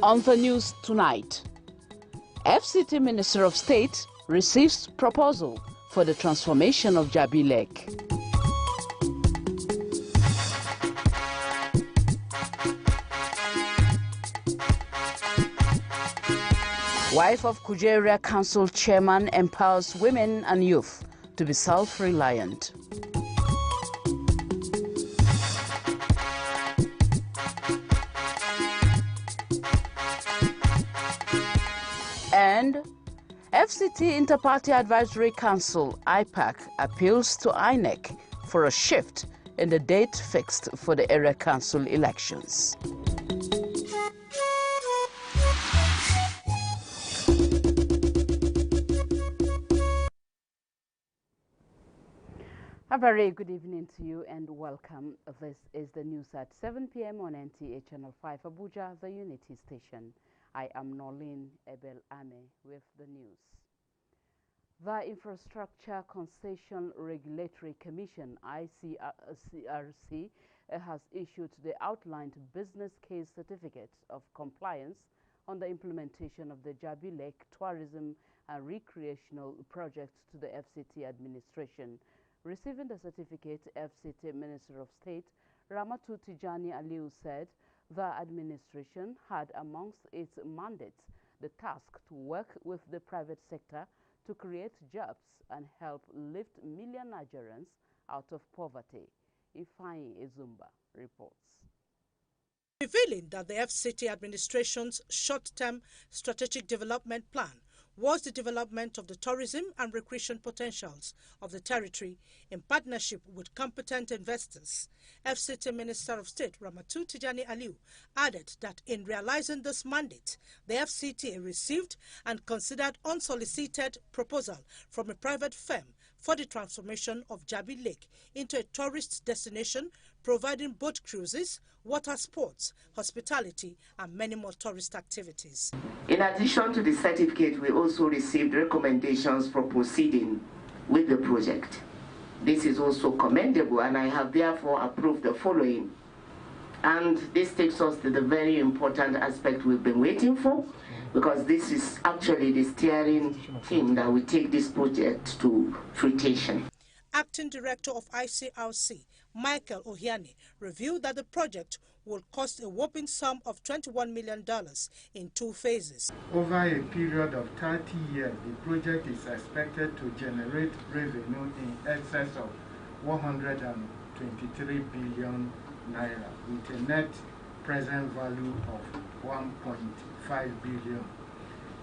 On the news tonight, FCT Minister of State receives proposal for the transformation of Jabi Lake. Wife of Kujeria Council Chairman empowers women and youth to be self-reliant. And FCT Interparty Advisory Council, IPAC, appeals to INEC for a shift in the date fixed for the area council elections. A very good evening to you and welcome. This is the news at 7 p.m. on NTA Channel 5 Abuja, the Unity Station. I am Norlene Ebel Ame with the news. The Infrastructure Concession Regulatory Commission, ICRC, has issued the outlined business case certificate of compliance on the implementation of the Jabi Lake Tourism and Recreational Project to the FCT administration. Receiving the certificate, FCT Minister of State Ramatu Tijani Aliu said the administration had amongst its mandates the task to work with the private sector to create jobs and help lift million Nigerians out of poverty. Ifeanyi Ezumba reports. Revealing that the FCT administration's short-term strategic development plan was the development of the tourism and recreation potentials of the territory in partnership with competent investors. FCT Minister of State Ramatu Tijani Aliu added that in realizing this mandate, the FCT received and considered unsolicited proposal from a private firm for the transformation of Jabi Lake into a tourist destination, providing boat cruises, water sports, hospitality, and many more tourist activities. In addition to the certificate, we also received recommendations for proceeding with the project. This is also commendable, and I have therefore approved the following. And this takes us to the very important aspect we've been waiting for, because this is actually the steering team that will take this project to fruition. Acting Director of ICRC, Michael Ohiani, revealed that the project will cost a whopping sum of $21 million in 2 phases. Over a period of 30 years, the project is expected to generate revenue in excess of 123 billion naira with a net present value of 1.5 billion.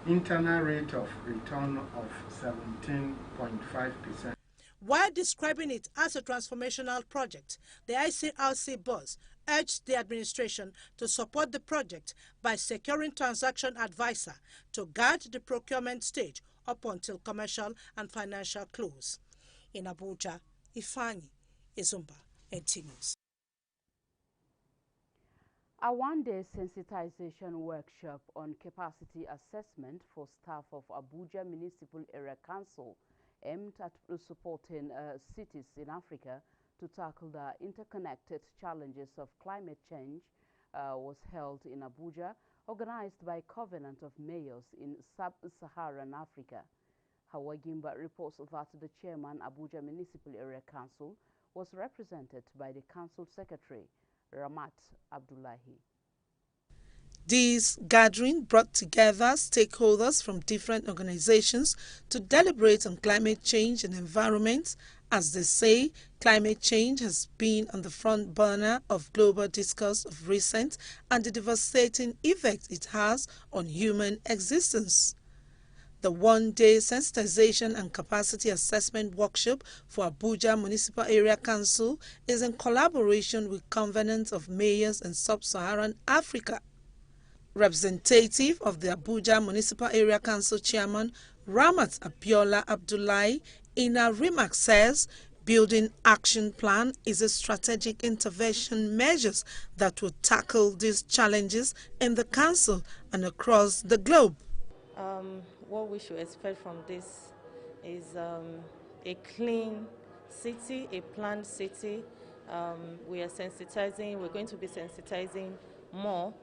Internal rate of return of 17.5%. While describing it as a transformational project, the ICRC boss urged the administration to support the project by securing transaction advisor to guide the procurement stage up until commercial and financial close. In Abuja, Ifeanyi Ezumba, NT News. A one-day sensitization workshop on capacity assessment for staff of Abuja Municipal Area Council aimed at supporting cities in Africa to tackle the interconnected challenges of climate change was held in Abuja, organized by Covenant of Mayors in Sub-Saharan Africa. Hawa Gimba reports that the chairman, Abuja Municipal Area Council, was represented by the Council Secretary, Ramat Abdullahi. This gathering brought together stakeholders from different organizations to deliberate on climate change and environment. As they say, climate change has been on the front burner of global discourse of recent and the devastating effect it has on human existence. The one-day sensitization and capacity assessment workshop for Abuja Municipal Area Council is in collaboration with Covenant of Mayors in Sub-Saharan Africa. Representative of the Abuja Municipal Area Council Chairman Ramat Abdullahi in a remark says, building action plan is a strategic intervention measures that will tackle these challenges in the council and across the globe. What we should expect from this is a clean city, a planned city. We are sensitizing, we're going to be sensitizing more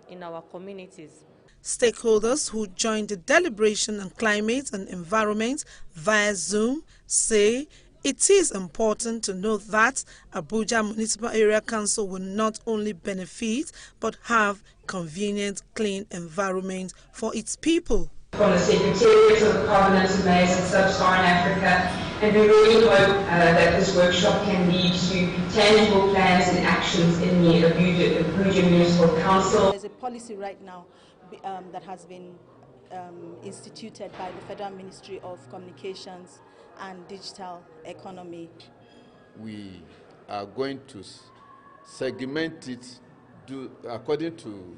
in our communities. Stakeholders who joined the deliberation on climate and environment via Zoom say it is important to note that Abuja Municipal Area Council will not only benefit but have convenient, clean environment for its people. From the Secretariat of the Covenant of Mayors in Sub-Saharan Africa, and we really hope that this workshop can lead to tangible plans and actions in the Abuja Municipal Council. There's a policy right now that has been instituted by the Federal Ministry of Communications and Digital Economy. We are going to segment it according to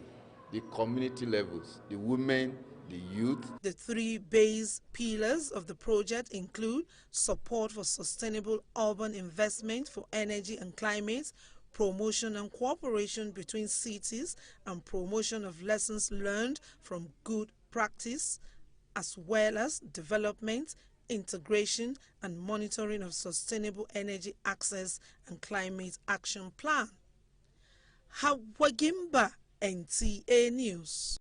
the community levels, the women, the youth. The three base pillars of the project include support for sustainable urban investment for energy and climate, promotion and cooperation between cities, and promotion of lessons learned from good practice, as well as development, integration, and monitoring of sustainable energy access and climate action plan. Hawagimba, NTA News.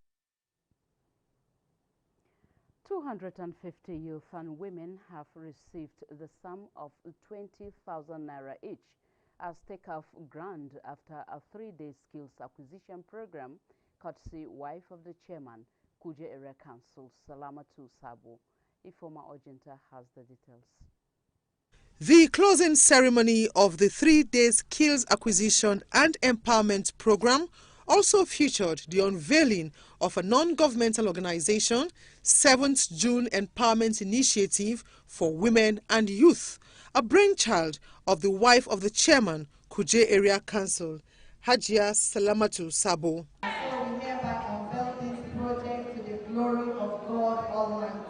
250 youth and women have received the sum of 20,000 naira each as take-off grant after a 3-day skills acquisition program, courtesy wife of the chairman, Kuje Area Council, Salamatu Sabo. Ifoma Ojenta has the details. The closing ceremony of the 3-day skills acquisition and empowerment program also featured the unveiling of a non-governmental organization, 7th June Empowerment Initiative for Women and Youth, a brainchild of the wife of the chairman, Kuje Area Council, Hajia Salamatu Sabo. So we hereby unveil this project to the glory of God Almighty.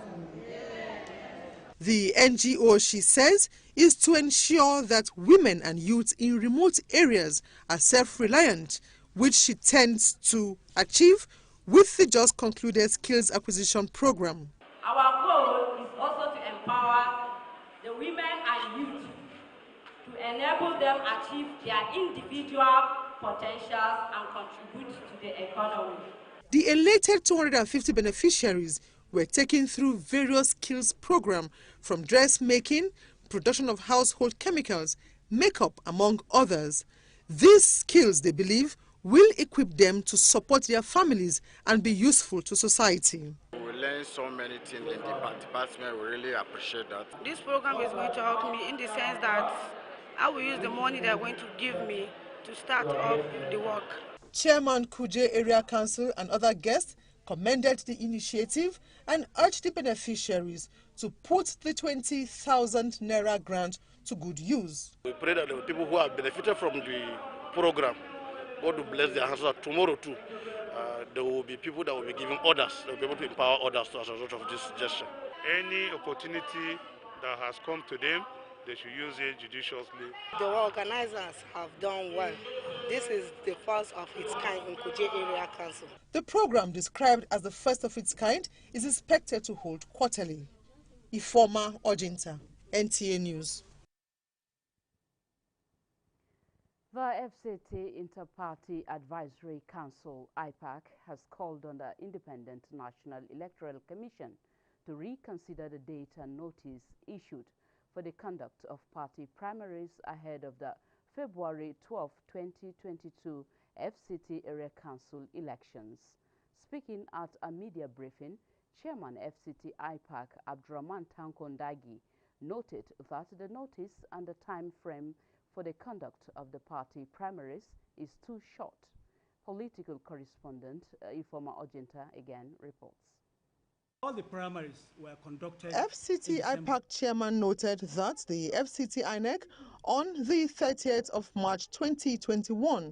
The NGO, she says, is to ensure that women and youth in remote areas are self-reliant, which she tends to achieve with the just concluded skills acquisition program. Our goal is also to empower the women and youth to enable them achieve their individual potentials and contribute to the economy. The elated 250 beneficiaries were taken through various skills programs from dressmaking, production of household chemicals, makeup, among others. These skills, they believe, will equip them to support their families and be useful to society. We learn so many things in the department. We really appreciate that. This program is going to help me in the sense that I will use the money they're going to give me to start up the work. Chairman Kuje Area Council and other guests commended the initiative and urged the beneficiaries to put the 20,000 naira grant to good use. We pray that the people who have benefited from the program, God will bless their hands so that tomorrow too, there will be people that will be giving orders, they will be able to empower others as a result of this gesture. Any opportunity that has come to them, they should use it judiciously. The organizers have done well. This is the first of its kind in Kuje Area Council. The program, described as the first of its kind, is expected to hold quarterly. Ifoma Ojinta, NTA News. The FCT Inter-Party Advisory Council, IPAC, has called on the Independent National Electoral Commission to reconsider the date and notice issued for the conduct of party primaries ahead of the February 12, 2022 FCT Area Council elections. Speaking at a media briefing, Chairman FCT IPAC Abdurrahman Tankondagi noted that the notice and the time frame for the conduct of the party primaries is too short. Political correspondent Ifoma Ojinta again reports. All the primaries were conducted. FCT IPAC chairman noted that the FCT INEC on the 30th of March 2021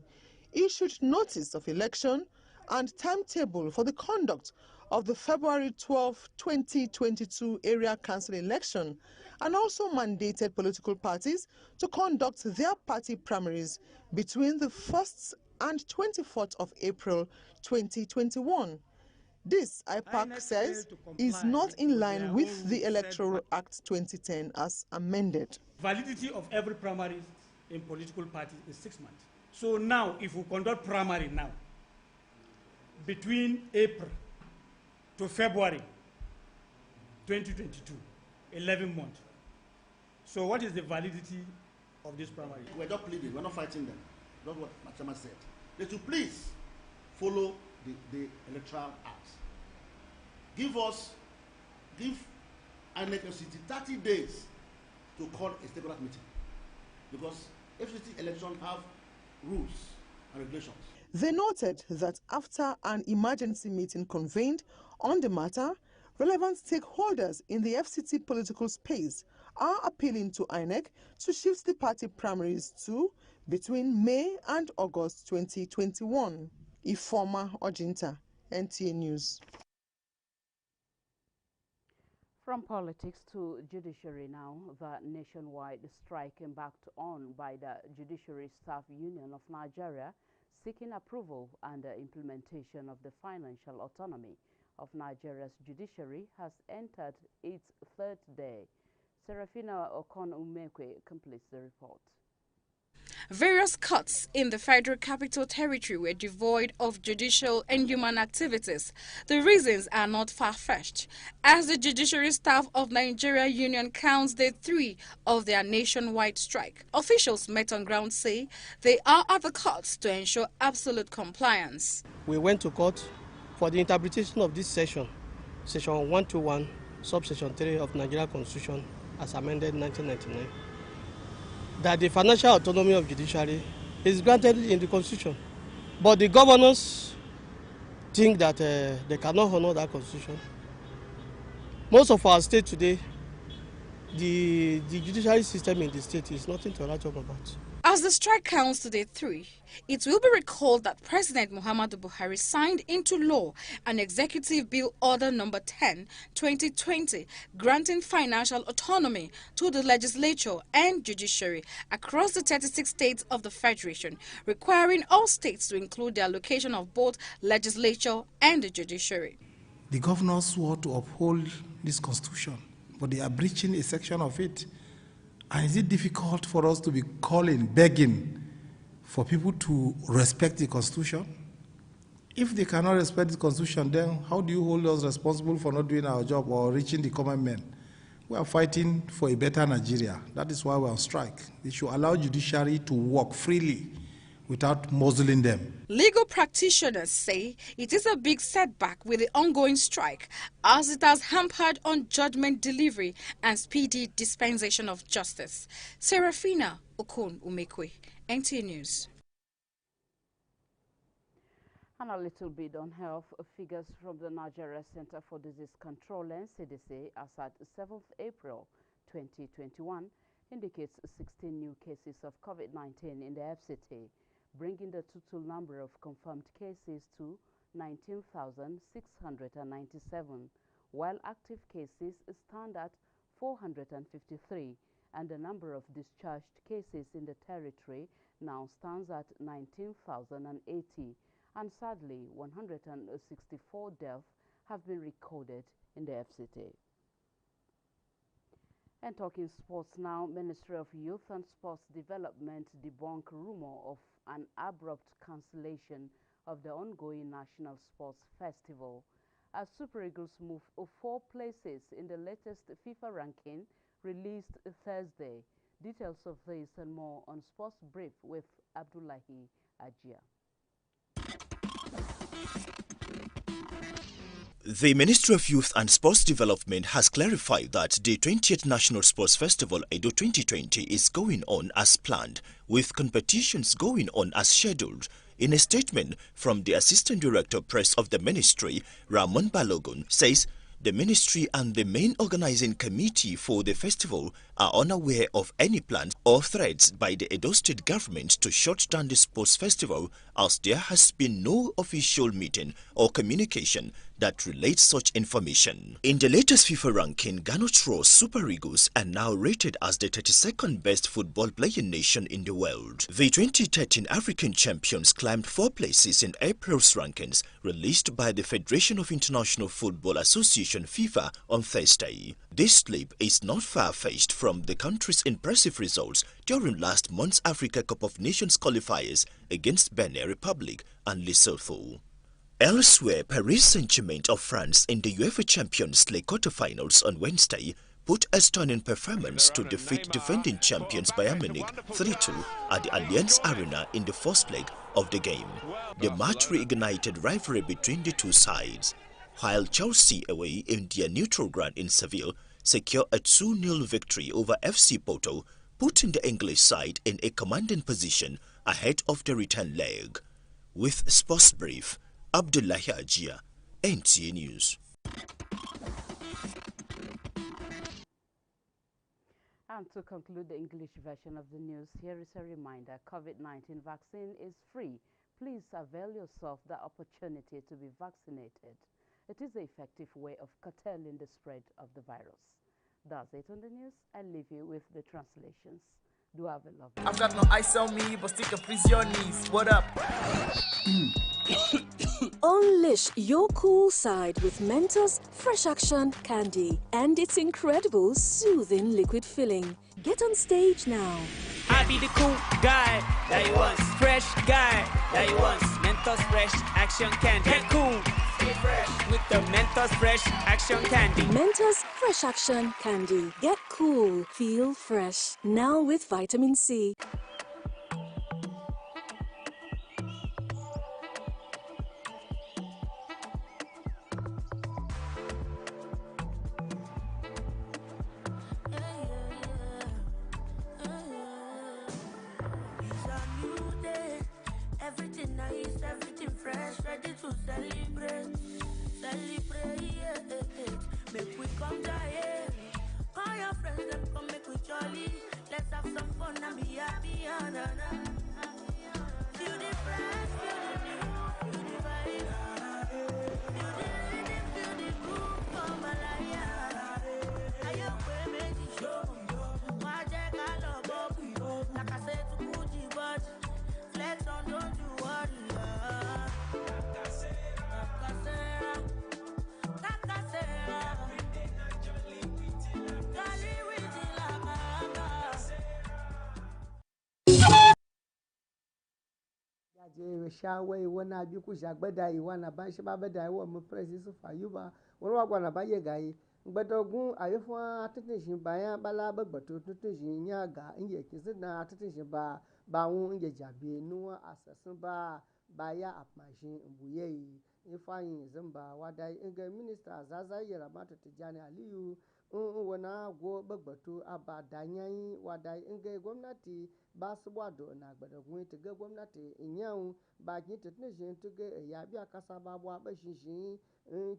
issued notice of election and timetable for the conduct of the February 12, 2022 area council election, and also mandated political parties to conduct their party primaries between the 1st and 24th of April 2021. This, IPAC says, is not in line with the Electoral Act 2010 as amended. Validity of every primary in political parties is 6 months. So now, if we conduct primary now, between April to February 2022, 11 months. So what is the validity of this primary? We're not pleading, we're not fighting them. That's what my chairman said. They should please follow the Electoral Act. Give INEC FCT 30 days to call a stakeholder meeting, because FCT elections have rules and regulations. They noted that after an emergency meeting convened on the matter, relevant stakeholders in the FCT political space are appealing to INEC to shift the party primaries to between May and August 2021. Ifoma Ojinta, NTA News. From politics to judiciary now, the nationwide strike embarked on by the Judiciary Staff Union of Nigeria, seeking approval and implementation of the financial autonomy of Nigeria's judiciary, has entered its third day. Serafina Okon-Umekwe completes the report. Various courts in the Federal Capital Territory were devoid of judicial and human activities. The reasons are not far-fetched, as the Judiciary Staff of Nigeria Union counts day 3 of their nationwide strike. Officials met on ground say they are at the courts to ensure absolute compliance. We went to court for the interpretation of this section 121, subsection 3 of Nigeria Constitution as amended 1999. That the financial autonomy of judiciary is granted in the constitution, but the governors think that they cannot honor that constitution. Most of our state today, the judiciary system in the state is nothing to write home about. As the strike counts to day 3, it will be recalled that President Muhammadu Buhari signed into law an Executive Bill Order No. 10, 2020, granting financial autonomy to the legislature and judiciary across the 36 states of the Federation, requiring all states to include the allocation of both legislature and the judiciary. The governors swore to uphold this constitution, but they are breaching a section of it. And is it difficult for us to be begging for people to respect the Constitution? If they cannot respect the Constitution, then how do you hold us responsible for not doing our job or reaching the common man? We are fighting for a better Nigeria. That is why we are on strike. They should allow judiciary to work freely without muzzling them. Legal practitioners say it is a big setback with the ongoing strike, as it has hampered on judgment delivery and speedy dispensation of justice. Serafina Okon-Umekwe, NTA News. And a little bit on health. Figures from the Nigeria Center for Disease Control and CDC as at 7th April 2021 indicates 16 new cases of COVID-19 in the FCT, bringing the total number of confirmed cases to 19,697, while active cases stand at 453, and the number of discharged cases in the territory now stands at 19,080, and sadly 164 deaths have been recorded in the FCT. And talking sports now, Ministry of Youth and Sports Development debunk rumor of an abrupt cancellation of the ongoing National Sports Festival, as Super Eagles move 4 places in the latest FIFA ranking released Thursday. Details of this and more on Sports Brief with Abdullahi Ajia. The Ministry of Youth and Sports Development has clarified that the 20th National Sports Festival Edo 2020 is going on as planned, with competitions going on as scheduled. In a statement from the Assistant Director Press of the Ministry, Ramon Balogun says the Ministry and the main organizing committee for the festival are unaware of any plans or threats by the Edo State government to shut down the sports festival, as there has been no official meeting or communication that relates such information. In the latest FIFA ranking, Ghana Super Eagles are now rated as the 32nd best football playing nation in the world. The 2013 African champions climbed 4 places in April's rankings, released by the Federation of International Football Association FIFA on Thursday. This leap is not far-fetched from the country's impressive results during last month's Africa Cup of Nations qualifiers against Benin Republic and Lesotho. Elsewhere, Paris Saint-Germain of France in the UEFA Champions League quarter-finals on Wednesday put a stunning performance to defeat defending champions Bayern Munich 3-2 at the Allianz Arena in the first leg of the game. The match reignited rivalry between the two sides, while Chelsea away in their neutral ground in Seville secured a 2-0 victory over FC Porto, putting the English side in a commanding position ahead of the return leg. With Sports Brief, Abdullahi Ajia, NTA News. And to conclude the English version of the news, here is a reminder: COVID-19 vaccine is free. Please avail yourself the opportunity to be vaccinated. It is an effective way of curtailing the spread of the virus. That's it on the news. I leave you with the translations. Do have a lovely day. I've got no ice on me, but still can freeze your knees. What up? Unleash your cool side with Mentos Fresh Action Candy and its incredible soothing liquid filling. Get on stage now. I be the cool guy that you want, fresh guy that you want. Mentos Fresh Action Candy. Get cool, stay fresh with the Mentos Fresh Action Candy. Mentos Fresh Action Candy. Get cool, feel fresh. Now with vitamin C. Everything nice, everything fresh, ready to celebrate. Celebrate, yeah. Make we come die. Call your friends and come make we jolly. Let's have some fun and be happy. Feel the fresh, feel the new, feel the vibe. Feel the rhythm, feel the groove, come alive. I am way make the show. Why check all of like I said to Gucci, but flex on, don't you worry. Shaway when I do push a better one a bunch of better I want my presence of Ayuba. When I want to buy a guy, but Ogun, I have one attention by a balaba, but to Yaga in your kiss now attention by Baun Yajabi, no assassin bar, buyer up machine, Buye, if I in Zamba, what I minister Zaza Yeramata to Jani Aliu. When I go but to about Danyai, what I engage Gomnati, Baswado, and I better going to go Gomnati in Young, by nation to get a Yabia Casaba Wabashi,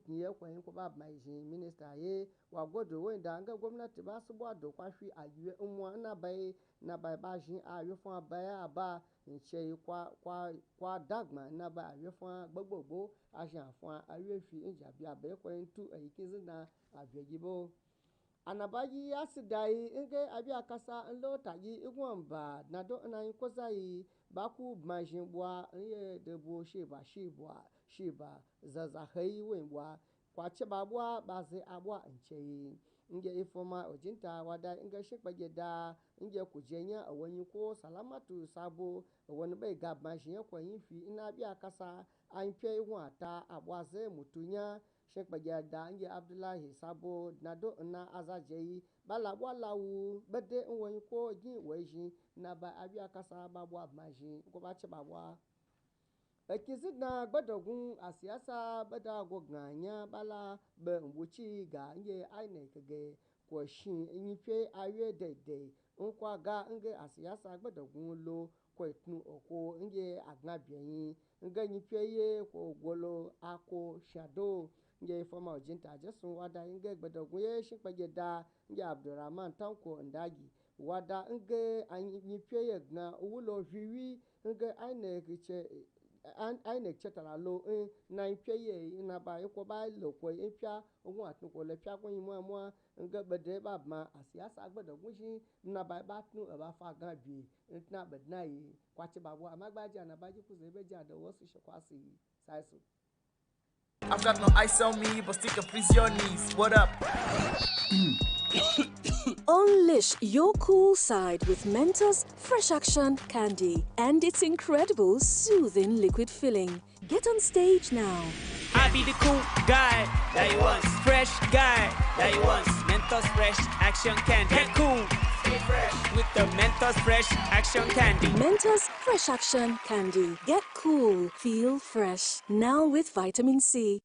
near when Koba my minister, ye, while go to win down Gomnati Baswado, Quashi, are you one na by Bashing, are you for a bear bar in Shay qua Dagma, na by you for Bobo, I shall find a refuge in Jabia Bequin to a Kizana, a vegible. Anabaji asidai inge abia kasa nlo tagi igwamba na do na inkozai baku majinbwa ye debo shiba zazahai wenbwa kwache babwa baze abwa nchei inge ifoma ojinta wada inge shikpageda inge kujenya awani ko salamatu sabo wani bai ga majin kwayin fi ina abia kasa an pe igwata abwaze mutunya Sheikh Bagada Nge Abdullahi Sabo Nado na Azajei Balabwa Lawu Bede Nwen Ko Ji Weji na ba abia kasa babwa maji ko ba che babwa Ekizina gbadogun asiasa bada goganya bala be mbuchi ga nge aine kege ko shin nyipe aye dede nkwa ga nge asiasa gbadogun lo ko itnu oko nge agnabiyin nge nyipe ye ko golo ako shado nge former ojinta jesun wada nge gbadogun ye shipageda nge Abdurrahman Tanko Ndagi wada nge nyipe ye gna owulo viwi nge aine kiche INEC chetara lo na impeye na ba iko ba lo ko impia ogun atun ko le pia kun mu nga bede ba ma asiasa gbodo gunshi na ba tun e ba fa gan bi na be na yi kwachi babu amagbaji na baji ku zebe ja da wasu shi kwasi saisu. I've got no ice on me, but still can freeze your knees. What up? Unleash your cool side with Mentos Fresh Action Candy and its incredible soothing liquid filling. Get on stage now. I be the cool guy that you want, fresh guy that you want. Mentos fresh action candy. Get cool, stay fresh with the Mentos fresh action candy. Mentos Fresh Action Candy. Get cool, feel fresh. Now with vitamin C.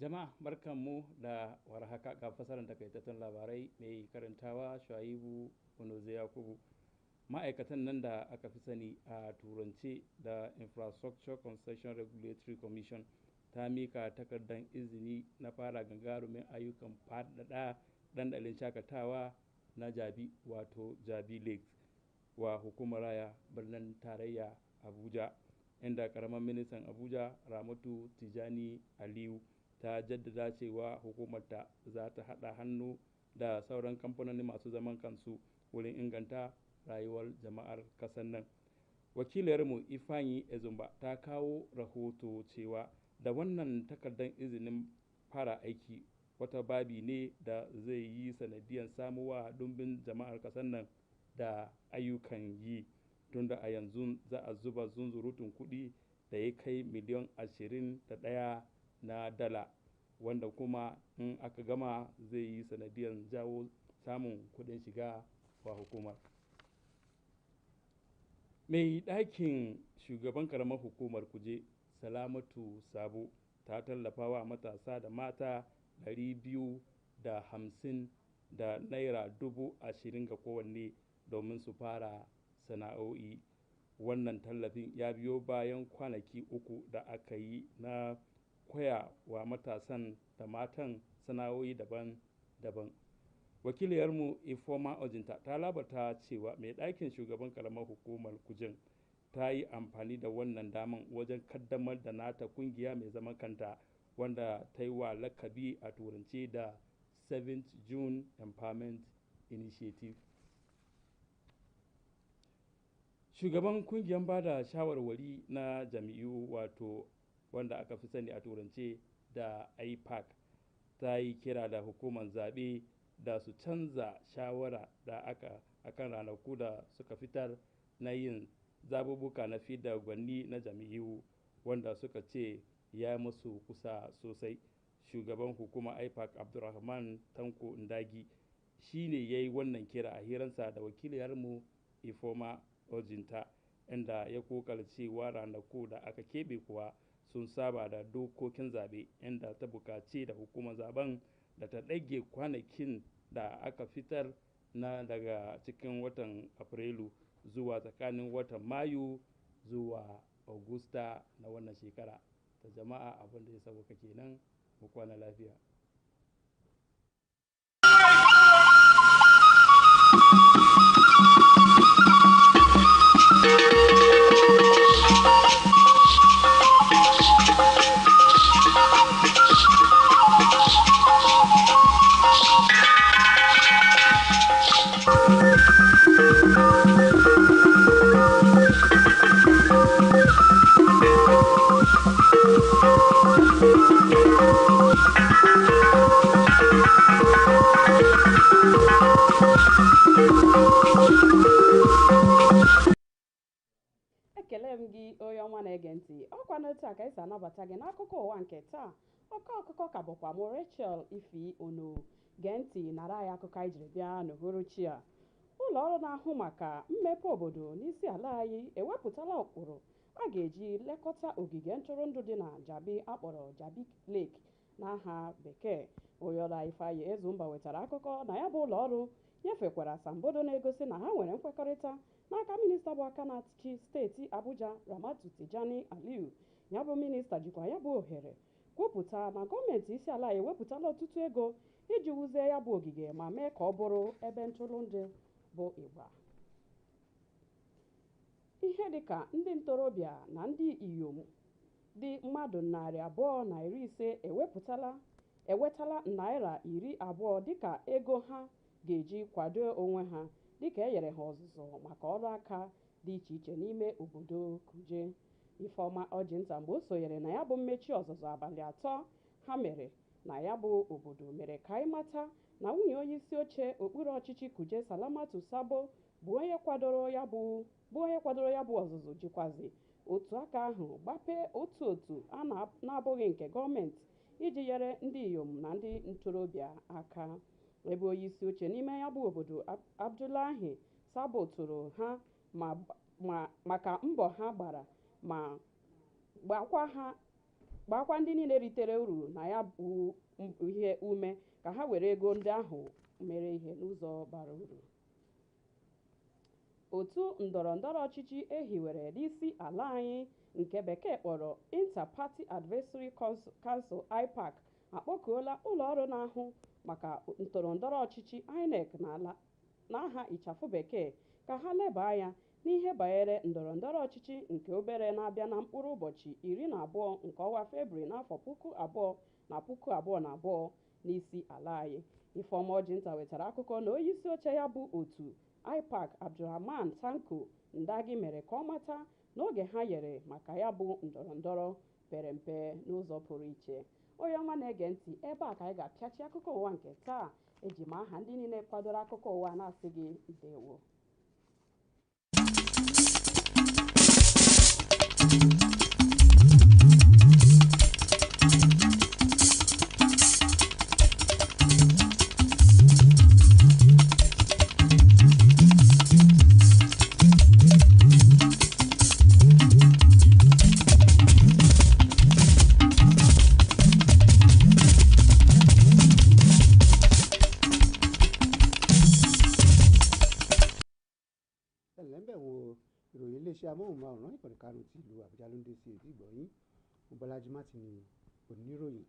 Jama'a barkanmu da warhaka ga fasarar takaitattun labarai mai karantawa Shuaibu Onoze Yakubu. Ma'aikatan nan da aka fi sani a turance da Infrastructure Concession Regulatory Commission ta mika takardar izini na fara gagarumin ayyukan faɗaɗa dandalin shakatawa na Jabi wato Jabi Lake wa hukumar raya birnin tarayya Abuja, inda karamar ministan Abuja Ramatu Tijani Aliyu ta jaddada cewa hukumarta za ta haɗa hannu da sauran kamfanoni masu zaman kansu wurin inganta rayuwar jama'ar ƙasar nan. Wakilarmu Ifeanyi Ezumba ta kawo rahoto cewa da wannan takardar izinin fara aiki wata babi ne da zai yi sanadiyar samuwa dumbin jama'ar ƙasar nan da ayyukan yi, tunda a yanzu za a zuba zunzurutun kuɗi da ya kai miliyan 21 na dala, wanda kuma in aka gama zai yi sanadiyar jawo samun kuɗin shiga wa hukumar. Mai ɗakin shugaban karamar hukumar Kuje Salamatu Sabo ta tallafa wa matasa da mata 250 da naira 20,000 ga kowanne domin su fara sana'o'i. Wannan tallafin ya biyo bayan kwanaki 3 da aka yi na koya wa matasan da matan sana'o'i daban-daban. Wakiliyarmu Ifoma Ojinta ta labarta cewa mai ɗakin shugaban karamar hukumar Kujen ta yi amfani da wannan daman wajen kaddamar da nata kungiya mai zaman kanta wanda ta yi wa lakabi a turance da 7th June Empowerment Initiative. Shugaban kungiyar bada shawarwari na jami'u wato wanda aka fi sani a turance da IPAC ta yi kira da hukumar zaɓe da su canza shawara da akan ranaku da suka fitar na yin zabubuka na fidda gwani na jami'u wanda suka ce ya musu kusa sosai. Shugaban hukumar IPAC Abdulrahman Tanko Ndagi shi ne ya yi wannan kira a hiransa da wakiliyarmu Ifoma Ojinta, inda ya kokar cewa ranaku da aka keɓe kuwa sun saba da dokokin zaɓe, inda ta bukaci da hukumar zaben da ta ɗage kwanakin da aka fitar na daga cikin watan Afrilu zuwa tsakanin watan Mayu zuwa Agusta na wannan shekara. Ta jama'a abin da ya sauka kenan, mu kwana lafiya. Ekele m gị onye ọma na-ege ntị, ọkwa n'otu a ka esi anabata gị n'akụkọ ụwa nke taa. Ọkọ akụkọ ka bụkwa m Rachel Ifi Ono. Gee ntị nara ya akụkọ anyị jiri bịa n'uhuruchi a. Ụlọ ọrụ na-ahụ maka mmepe obodo n'isi ala anyị ewepụtala ụkpụrụ a ga-eji lekọta ogige ntụrụndụ dị na Jabi akpọrọ Jabi Lake n'aha bekee. Onye ọrụ Ifeanyi Ezumba wetara akụkọ na ya bụ ụlọ ọrụ nyefekwara asambodo na-egosi na ha nwere nkwekọrịta n'aka minista bụ aka na-achị steeti Abuja Ramatu Tijani Aliyu. Ya bụ minista jikwa ya bụ ohere kwupụta na gọọmenti isi ala ewepụtala ọtụtụ ego iji wuzie ya bụ ogige ma mee ka ọ bụrụ ebe ntụrụndụ bụ ịgba. Ihe dịka ndị ntorobịa na ndị inyom dị mmadụ 250 ewetala naira 20 dịka ego ha ga-eji kwado onwe ha dịka e nyere ha ọzụzụ maka ọrụ aka dị iche iche n'ime obodo Kuje. Ifeọma Ọjịnta mgbe o sonyere na ya bụ mmechi ọzụzụ abalị 3 ha mere na ya bụ obodo mere ka anyị mata na nwunye onye isi oche okpuru ọchịchị Kuje Salamatu Sabo bụ onye kwadoro ya bụ ọzụzụ jikwazi otu aka ahụ gbapee otu a na-abụghị nke gọọmenti iji nyere ndị inyom na ndị ntorobịa aka. Ebe onye isi oche n'ime ya bụ obodo Abdullahi Sabo toro ha maka mbọ ha gbara ma gbakwa ndị niile ritere uru na ya bụ ihe ume ka ha were ego ndị ahụ mere ihe n'ụzọ bara uru. Otu ndọrọndọrọ ọchịchị ehiwere n'isi ala anyị nke bekee kpọrọ Inter-Party Advisory Council IPAC akpọkuola ụlọọrụ na-ahụ maka ndọrọndọrọ ọchịchị INEC n'aha ịchafụ bekee ka ha leba anya n'ihe banyere ndọrọndọrọ ọchịchị nke obere na-abịa na mkpụrụ ụbọchị 12 nke ọnwa Febrụwarị n'afọ 2022 n'isi ala anyị. Ifeọma Ọjịnta wetara akụkọ na onye isi oche ya bụ otu IPAC Abdulrahman Tanko Ndagi mere ka ọ mata n'oge ha nyere maka ya bụ ndọrọndọrọ pere mpe n'ụzọ pụrụ iche. Onye ọma na-ege ntị, ebe a ka anyị ga-apịachi akụkọ ụwa nke taa. Eji m aha ndị niile kwadoro akụkọ ụwa na-asị gị ndewo. iléeṣẹ́ amóhùnmáwòrán ìkànnì karùn-ún ti ìlú Àbújá ló ń dé sí etí ìgbọ̀nyín. Bọ́lájí Mátì ni oníròyìn.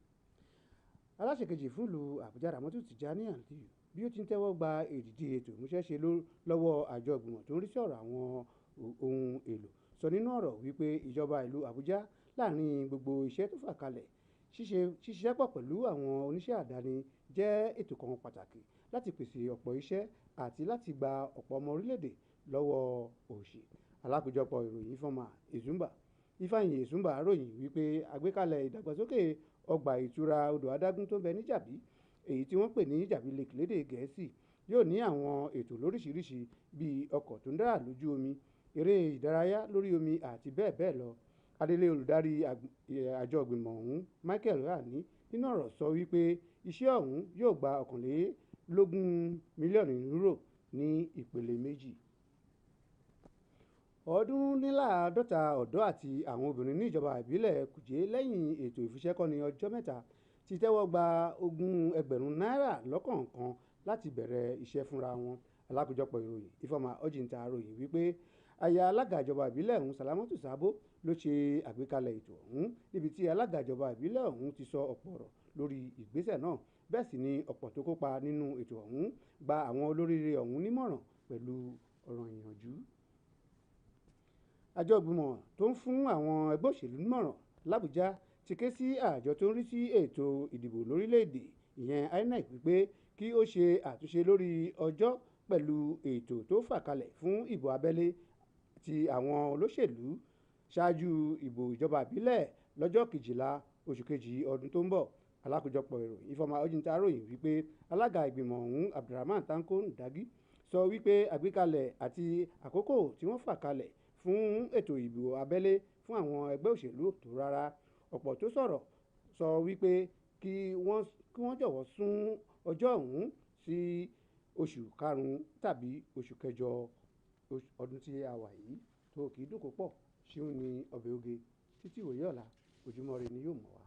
Aláṣẹ kejì fún ìlú Àbújá Ramọ́tù Tìjání Aliyu bí ó ti ń tẹ́wọ́ gba èdìdì ètò ìmúṣẹ́ṣe lọ́wọ́ àjọ ìgbìmọ̀ tó ń rí sí ọ̀rọ̀ àwọn ohun èlò sọ nínú ọ̀rọ̀ wípé ìjọba ìlú Àbújá láàrin gbogbo iṣẹ́ tó fà kalẹ̀ ṣíṣiṣẹ́ pọ̀ pẹ̀lú àwọn oníṣẹ́ àdáni jẹ́ ètò kan pàtàkì láti pèsè ọ̀pọ̀ iṣẹ́ àti láti gba ọ̀pọ̀ ọmọ orílẹ̀-èdè lọ́wọ́ òṣì. Alákòójọpọ̀ ìròyìn Ifeanyi Ezumba ròyìn wípé àgbékalẹ̀ ìdàgbàsókè ọgbà ìtura odò adágún tó ń bẹ ní Jàbí, èyí tí wọ́n pè ní Jàbí Lake lédè Gẹ̀ẹ́sì, yóò ní àwọn ètò lóríṣiríṣi bíi ọkọ̀ tó ń dára lójú omi, eré ìdárayá lórí omi àti bẹ́ẹ̀ bẹ́ẹ̀ lọ. Adelé olùdarí àjọ ìgbìmọ̀ ọ̀hún Michael Rani nínú ọ̀rọ̀ sọ wípé iṣẹ́ ọ̀hún yóò gba 21 mílíọ̀nù euro ní ìpele méjì. 50 ọ̀dọ́ àti àwọn obìnrin ní ìjọba ìbílẹ̀ Kùjé lẹ́yìn ètò ìfiṣẹ́kọ́ni ọjọ́ mẹ́ta ti tẹ́wọ́ gba 20,000 náírà lọ́kọ̀ọ̀kan láti bẹ̀rẹ̀ iṣẹ́ fúnra wọn. Alákòójọpọ̀ ìròyìn Ifeọma Ọjìntà ròyìn wípé aya alága ìjọba ìbílẹ̀ ọ̀hún Salamatu Sabo ló ṣe àgbékalẹ̀ ètò ọ̀hún, níbi tí alága ìjọba ìbílẹ̀ ọ̀hún ti sọ ọ̀pọ̀ ọ̀rọ̀ lórí ìgbésẹ̀ náà. Bẹ́ẹ̀ sì ni ọ̀pọ̀ tó kópa nínú ètò ọ̀hún gba àwọn olóríire ọ̀hún nímọ̀ràn pẹ̀lú ọ̀rọ̀ ìyànjú. Àjọ ìgbìmọ̀ tó ń fún àwọn ẹgbẹ́ òṣèlú nímọ̀ràn l'Àbújá ti ké sí àjọ tó ń rí sí ètò ìdìbò lórílẹ̀‐èdè ìyẹn INEC wípé kí ó ṣe àtúnṣe lórí ọjọ́ pẹ̀lú ètò tó fà kalẹ̀ fún ìbò abẹ́lé ti àwọn olóṣèlú ṣáájú ìbò ìjọba ìbílẹ̀ lọ́jọ́ 12 oṣù kejì ọdún tó ń bọ̀. Alákòójọpọ̀ ìròyìn Ifeọma Ọjìntà ròyìn wípé alága ìgbìmọ̀ ọ̀hún Abdulrahman Tanko Ndagi sọ wípé àgbékalẹ̀ àti àkókò tí wọ́n fà kalẹ̀ fún ètò ìbò abẹ́lé fún àwọn ẹgbẹ́ òṣèlú tó rárá. Ọ̀pọ̀ tó sọ̀rọ̀ sọ wípé kí wọ́n jọ̀wọ́ sún ọjọ́ ọ̀hún sí oṣù karùn-ún tàbí oṣù kẹjọ ọdún tí a wà yìí. Tó kì í dùn kó pọ̀ ṣéun ní ọbẹ̀ oge. Títí ìwòye ọ̀la Ojúmọ́ Ire ni yóò mọ̀ wá.